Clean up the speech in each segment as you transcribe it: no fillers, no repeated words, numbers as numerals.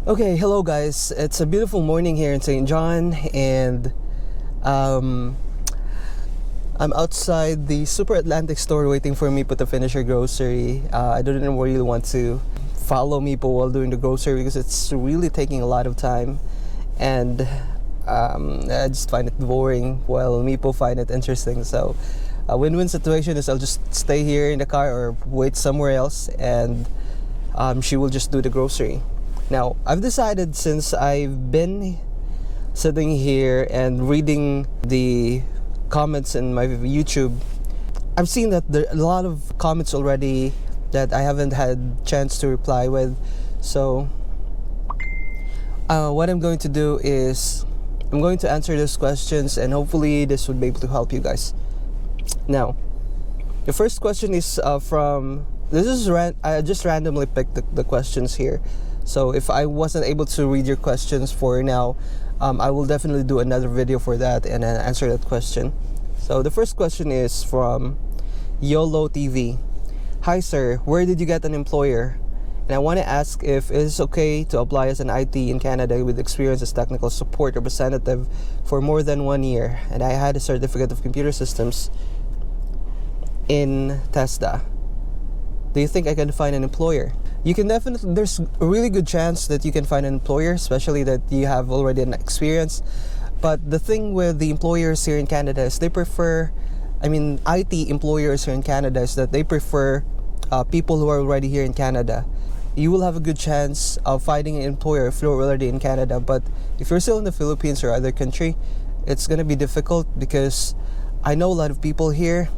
Okay, hello guys. It's a beautiful morning here in St. John, and I'm outside the Super Atlantic store waiting for Mipo to finish her grocery. I don't really want to follow Mipo while doing the grocery because it's really taking a lot of time, and I just find it boring while Mipo find it interesting. So a win-win situation is I'll just stay here in the car or wait somewhere else, and she will just do the grocery. Now, I've decided, since I've been sitting here and reading the comments in my YouTube, I've seen that there are a lot of comments already that I haven't had chance to reply with. So what I'm going to do is I'm going to answer those questions, and hopefully this would be able to help you guys. Now, the first question is I just randomly picked the questions here. So if I wasn't able to read your questions for now, I will definitely do another video for that and then answer that question. So the first question is from YOLO TV. Hi sir, where did you get an employer? And I want to ask if it is okay to apply as an IT in Canada with experience as technical support representative for more than 1 year. And I had a certificate of computer systems in TESDA. Do you think I can find an employer? You can definitely, there's a really good chance that you can find an employer, especially that you have already an experience. But the thing with the employers here in Canada is IT employers here in Canada is that they prefer people who are already here in Canada. You will have a good chance of finding an employer if you're already in Canada. But if you're still in the Philippines or other country, it's going to be difficult, because I know a lot of people here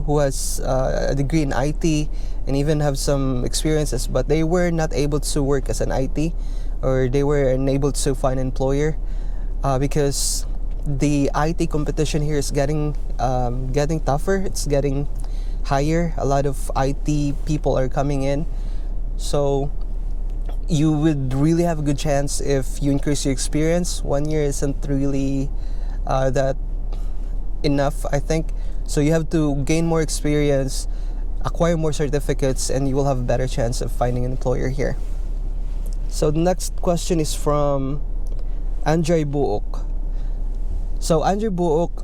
who has a degree in IT and even have some experiences, but they were not able to work as an IT, or they were unable to find an employer because the IT competition here is getting tougher. It's getting higher. A lot of IT people are coming in, so you would really have a good chance if you increase your experience. 1 year isn't really that enough, I think. So you have to gain more experience, acquire more certificates, and you will have a better chance of finding an employer here. So the next question is from Andre Buok. So Andre Buok,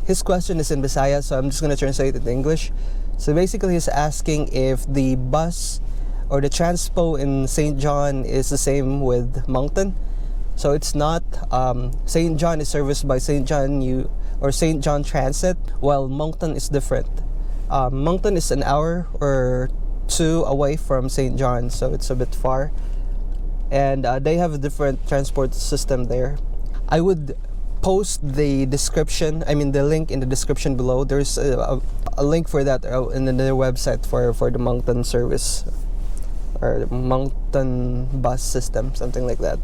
his question is in Bisaya, so I'm just going to translate it in English. So basically he's asking if the bus or the transpo in St. John is the same with Moncton. So it's not. St. John is serviced by St. John Transit, while Moncton is different. Moncton is an hour or two away from St. John, so it's a bit far, and they have a different transport system there. I would post the link in the description below. There's a link for that in their website for the Moncton service, or the Moncton bus system, something like that.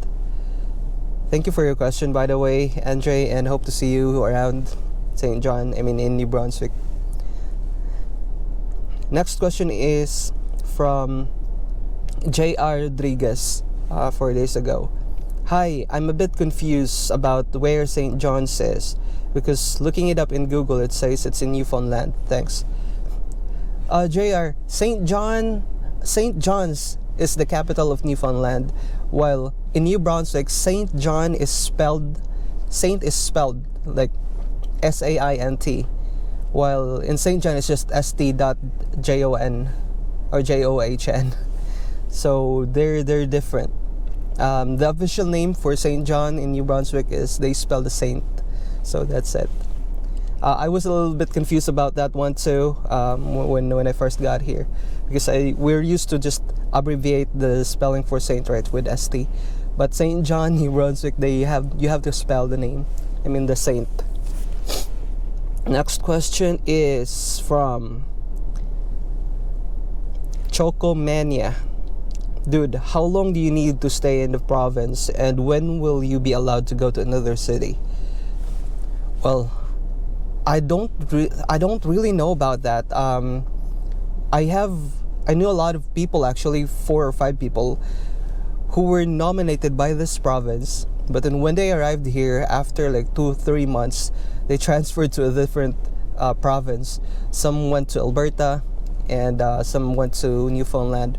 Thank you for your question, by the way, Andre, and hope to see you around St. John, in New Brunswick. Next question is from J.R. Rodriguez, 4 days ago. Hi, I'm a bit confused about where St. John's is, because looking it up in Google, it says it's in Newfoundland. Thanks. J.R., St. John's is the capital of Newfoundland, while in New Brunswick, St. John is spelled like S-A-I-N-T, while in St. John it's just st.jon or J-O-H-N. So they're different. The official name for St. John in New Brunswick is they spell the Saint, so that's it. I was a little bit confused about that one too when I first got here, because we're used to just abbreviate the spelling for Saint, right, with ST. But St. John, New Brunswick, you have to spell the name, the Saint. Next question is from Chocomania. Dude, how long do you need to stay in the province, and when will you be allowed to go to another city? Well, I don't really know about that. I knew a lot of people, actually 4 or 5 people, who were nominated by this province, but then when they arrived here after like 2-3 months, they transferred to a different province. Some went to Alberta, and some went to Newfoundland.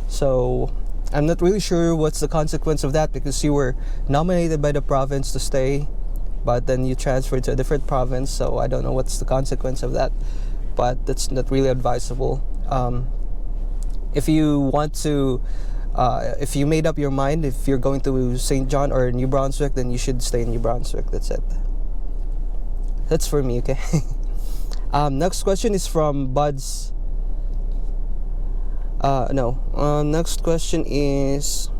So I'm not really sure what's the consequence of that, because you were nominated by the province to stay, but then you transferred to a different province, so I don't know what's the consequence of that, but that's not really advisable. If you want to, if you made up your mind, if you're going to St. John or New Brunswick, then you should stay in New Brunswick. That's it. That's for me, okay? Next question is from Buds. Next question is,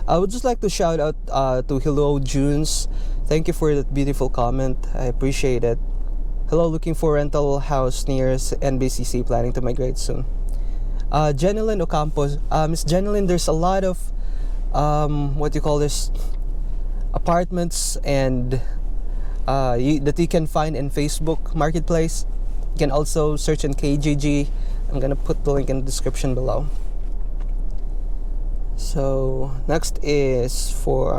I would just like to shout out to Hello Junes. Thank you for that beautiful comment. I appreciate it. Hello, looking for rental house near NBCC, planning to migrate soon. Jenilyn Ocampo. Miss Jenilyn, there's a lot of what do you call this, apartments and that you can find in Facebook Marketplace. You can also search in KJG. I'm gonna put the link in the description below. So next is for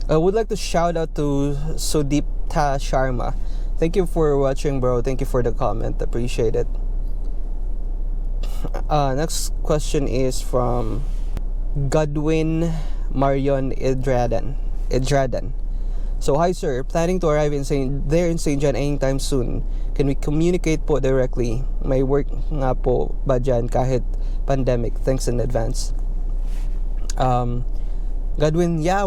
I would like to shout out to Sudipta Sharma. Thank you for watching, bro. Thank you for the comment. Appreciate it. Next question is from Godwin Marion Idradan. So, hi sir, planning to arrive in St. John anytime soon. Can we communicate po directly? May work nga po ba dyan kahit pandemic? Thanks in advance. Godwin, yeah,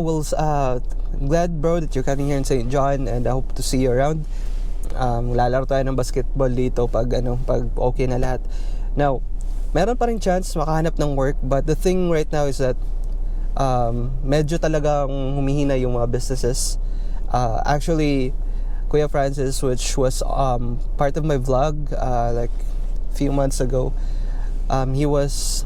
glad bro that you're coming here in St. John, and I hope to see you around. Lalaro tayo ng basketball dito pag okay na lahat. Now, meron pa rin chance makahanap ng work, but the thing right now is that medyo talagang humihina yung mga businesses. Actually, Kuya Francis, which was part of my vlog like a few months ago, he was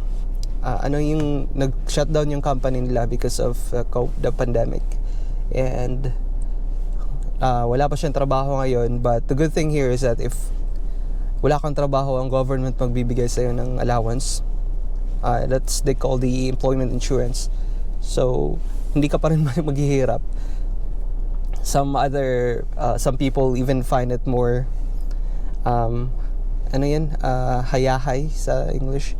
yung nag-shutdown yung company nila because of the pandemic, and wala pa siyang trabaho ngayon. But the good thing here is that if wala kang trabaho, ang government magbibigay sa'yo ng allowance. They call the employment insurance. So hindi ka pa rin maghihirap. Some people even find it more hayahay sa English,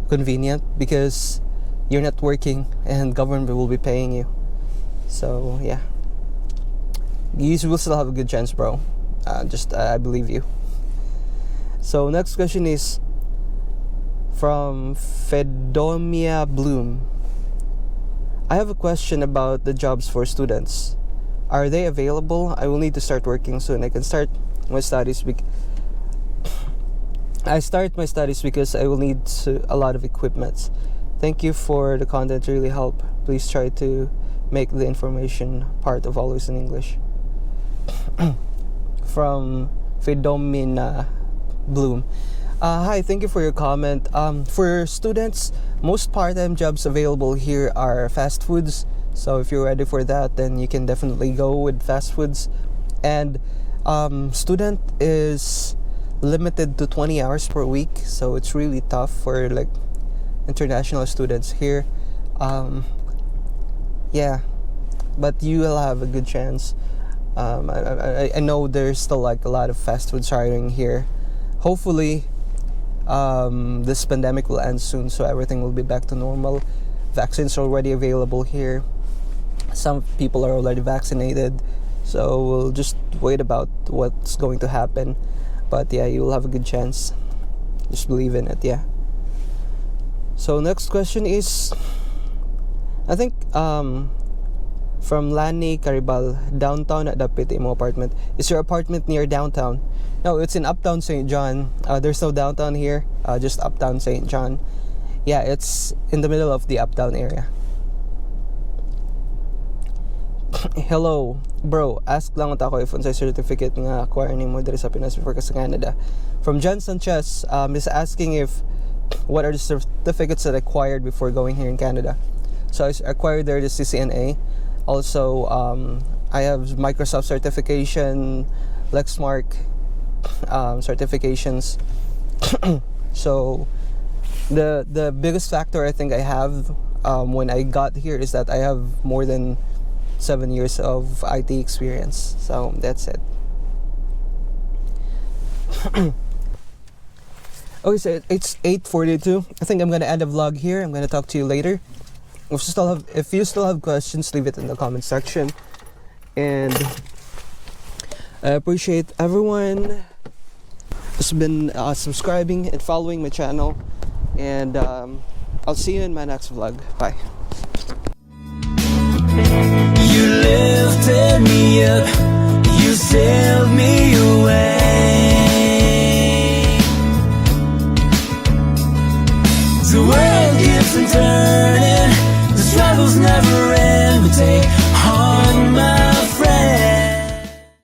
convenient, because you're not working and government will be paying you. So yeah, you will still have a good chance, bro. I believe you. So next question is from Fedomia Bloom. I have a question about the jobs for students. Are they available? I will need to start working soon. I can start my studies. I start my studies because I will need a lot of equipment. Thank you for the content. Really help. Please try to make the information part of Always in English. From Fedomina Bloom. Hi, thank you for your comment. For students, most part-time jobs available here are fast foods. So if you're ready for that, then you can definitely go with fast foods. And student is limited to 20 hours per week, so it's really tough for like international students here. Yeah, but you will have a good chance. I know there's still like a lot of fast foods hiring here. Hopefully this pandemic will end soon, so everything will be back to normal. Vaccines are already available here. Some people are already vaccinated, so we'll just wait about what's going to happen. But yeah, you will have a good chance. Just believe in it, yeah. So next question is, I think from Lani Caribal, downtown at Dapit mo apartment. Is your apartment near downtown? No, it's in Uptown St. John. There's no downtown here, just Uptown St. John. Yeah, it's in the middle of the Uptown area. Hello, bro. Ask lang ako if unsay certificate nga acquire nimo diri sa Pinas before ka sa Canada. From John Sanchez, is asking if what are the certificates that I acquired before going here in Canada. So I acquired there the CCNA. Also, I have Microsoft certification, Lexmark certifications. So the biggest factor I think I have when I got here is that I have more than 7 years of IT experience. So that's it. Okay, so it's 8:42. I think I'm gonna end the vlog here. I'm gonna talk to you later. If you still have questions, leave it in the comment section. And I appreciate everyone who's been subscribing and following my channel. And I'll see you in my next vlog. Bye. You lifted me up, you sailed me away. The world keeps on turning, the struggles never end, but take on my